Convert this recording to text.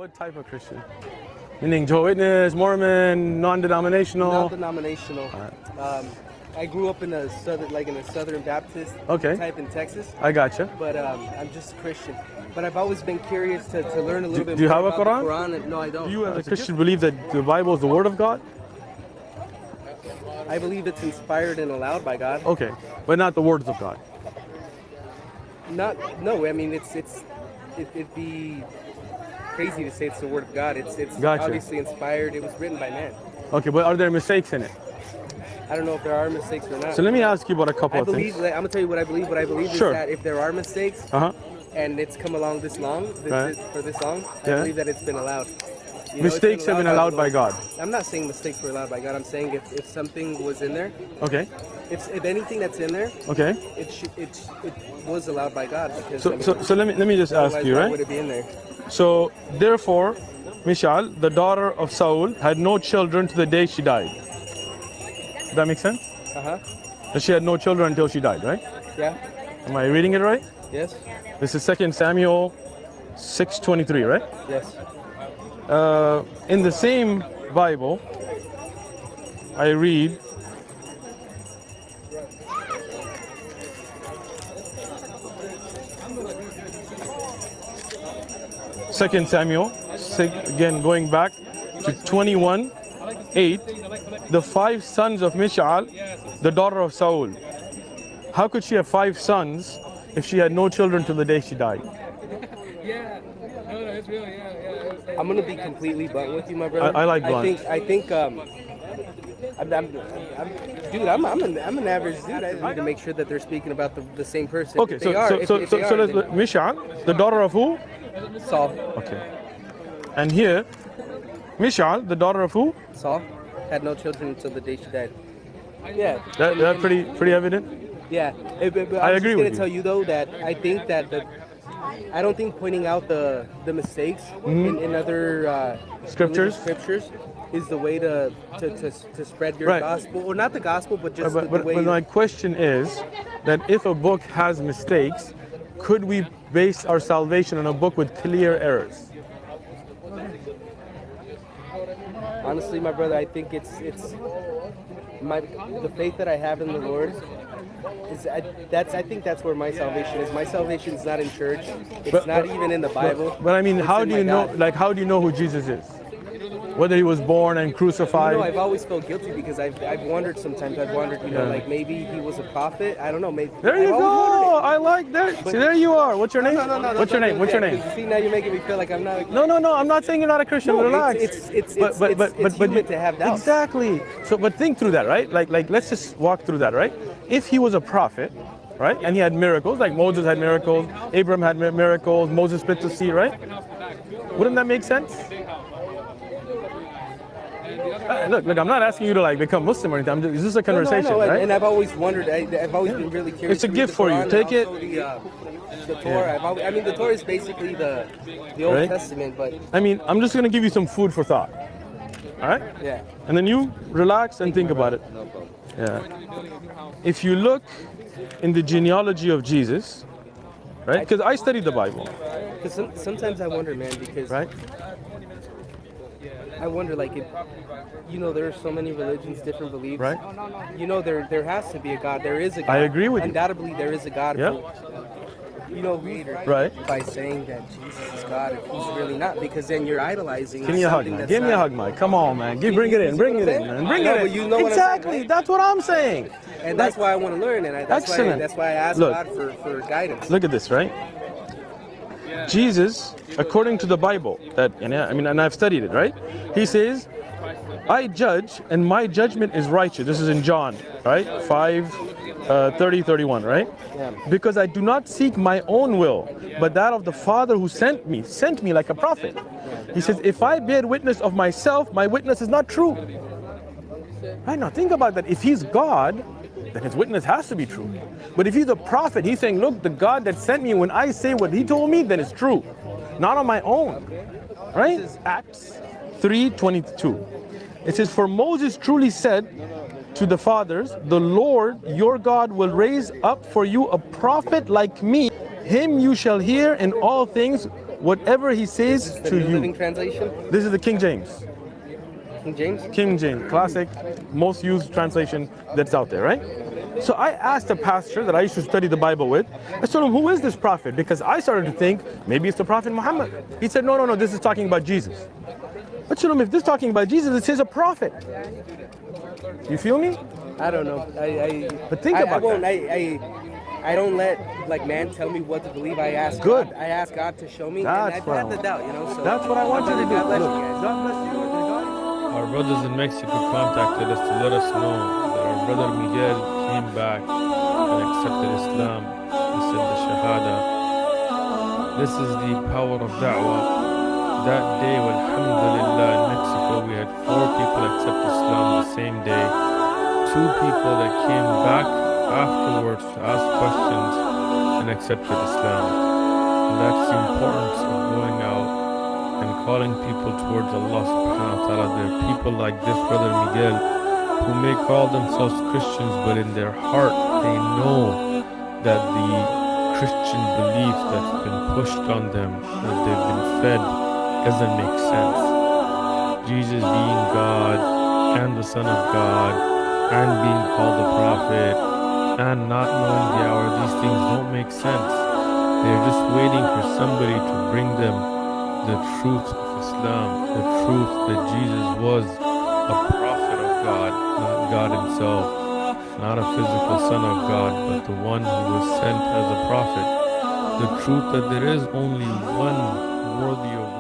What type of Christian? Meaning Jehovah's Witness, Mormon, non-denominational? Not denominational. I grew up in a Southern Baptist type in Texas. I gotcha. But I'm just Christian. But I've always been curious to learn a little bit Do you more have a about Quran? the Quran. No, I don't. Do you as a Christian believe that the Bible is the Word of God? I believe it's inspired and allowed by God. Okay, but not the words of God. No, I mean it'd be crazy to say it's the Word of God. It's Gotcha. obviously inspired. It was written by man. Okay, but are there mistakes in it? I don't know if there are mistakes or not. So let me ask you about a couple I of believe, things. I'm gonna tell you what I believe. What I believe Sure. is that if there are mistakes, and it's come along this long, for this long, I believe that it's been allowed. You know, Mistakes have been allowed by God. I'm not saying mistakes were allowed by God. I'm saying if something was in there, Okay. if anything that's in there, Okay. it was allowed by God. Because, So let me just ask you, why right? would it be in there? So therefore, Mishal, the daughter of Saul, had no children to the day she died. Does that make sense? That she had no children until she died, right? Yeah. Am I reading it right? Yes. This is 2 Samuel 6:23, right? Yes. In the same Bible, I read Second Samuel, again going back to 21:8, the 5 sons of Mishal, the daughter of Saul. How could she have 5 sons if she had no children till the day she died? I'm gonna be completely blunt with you, my brother. I like blunt. I think dude, I'm an average dude. I need to make sure that they're speaking about the same person. Okay, If so they are, then Mishal, the daughter of who? Saul. Okay. And here, Mishal, the daughter of who? Saul had no children until the day she died. Yeah. That pretty evident. Yeah. I agree with you. I'm just gonna tell you though that I think that I don't think pointing out the mistakes in other Scriptures is the way to spread your gospel, or not the gospel, but just the way. But my question is that if a book has mistakes, could we base our salvation on a book with clear errors? Honestly, my brother, I think it's the faith that I have in the Lord. I think that's where my salvation is. My salvation is not in church. It's not even in the Bible. But I mean, how do you know? Like, how do you know who Jesus is? Whether he was born and crucified. I've always felt guilty because I've wondered sometimes. I've wondered, like maybe he was a prophet. I don't know. Maybe. There you go. I like that. See, there you are. What's your name? No. What's your name? What's your name? See, now you're making me feel like I'm not. No. I'm not saying you're not a Christian. No, relax. It's human to have doubts. Exactly. So, but think through that, right? Like, let's just walk through that, right? If he was a prophet, right, and he had miracles, like Moses had miracles, Abraham had miracles, Moses split the sea, right? Wouldn't that make sense? Look, I'm not asking you to like become Muslim or anything. It's just a conversation, right? And I've always wondered. I've always been really curious. It's a gift for you. Take it. The Torah. The Torah is basically the Old Testament, but I mean, I'm just gonna give you some food for thought. All right? Yeah. And then you relax and think about it. No problem. Yeah. If you look in the genealogy of Jesus, right? Because I studied the Bible. Because sometimes I wonder, man, because I wonder, like, there are so many religions, different beliefs. Right. There has to be a God. There is a God. I agree with you. Undoubtedly, there is a God. Yeah. By saying that Jesus is God, if he's really not, because then you're idolizing. Give me a hug, man. Give me a hug, Mike. Come on, man. Bring it in, man. Bring it in. Exactly. That's what I'm saying. And that's why I want to learn, and that's why I ask God for guidance. Look at this, right? Jesus, according to the Bible, and I've studied it, right? He says, I judge, and my judgment is righteous. This is in John, right? 5:30-31, right? Yeah. Because I do not seek my own will, but that of the Father who sent me like a prophet. He says, if I bear witness of myself, my witness is not true. Right, now think about that. If he's God, then his witness has to be true. But if he's a prophet, he's saying, look, the God that sent me, when I say what he told me, then it's true. Not on my own. Right? This is Acts 3:22. It says, for Moses truly said to the fathers, the Lord your God will raise up for you a prophet like me. Him you shall hear in all things whatever he says Is this the to New Living you. Translation? This is the King James. King James? King James, classic, most used translation that's out there, right? So I asked a pastor that I used to study the Bible with, I told him, who is this prophet? Because I started to think maybe it's the prophet Muhammad. He said, no, this is talking about Jesus. I told him, if this is talking about Jesus, it says a prophet. You feel me? I don't know. But think about that. I don't let like man tell me what to believe. I ask Good. God. I ask God to show me, That's and what I've I had the want. doubt, you know. So That's what I want you to do. God bless you Look, guys. God bless you. Our brothers in Mexico contacted us to let us know that our brother Miguel came back and accepted Islam. He said the Shahada. This is the power of da'wah. That day, alhamdulillah, in Mexico, we had 4 people accept Islam the same day. 2 people that came back afterwards to ask questions and accepted Islam. And that's the importance of going out and calling people towards Allah subhanahu wa ta'ala. There are people like this brother Miguel who may call themselves Christians, but in their heart they know that the Christian belief that's been pushed on them, that they've been fed, doesn't make sense. Jesus being God and the Son of God and being called a prophet and not knowing the hour, these things don't make sense. They're just waiting for somebody to bring them the truth of Islam, the truth that Jesus was a prophet of God, not God himself, not a physical son of God, but the one who was sent as a prophet. The truth that there is only one worthy of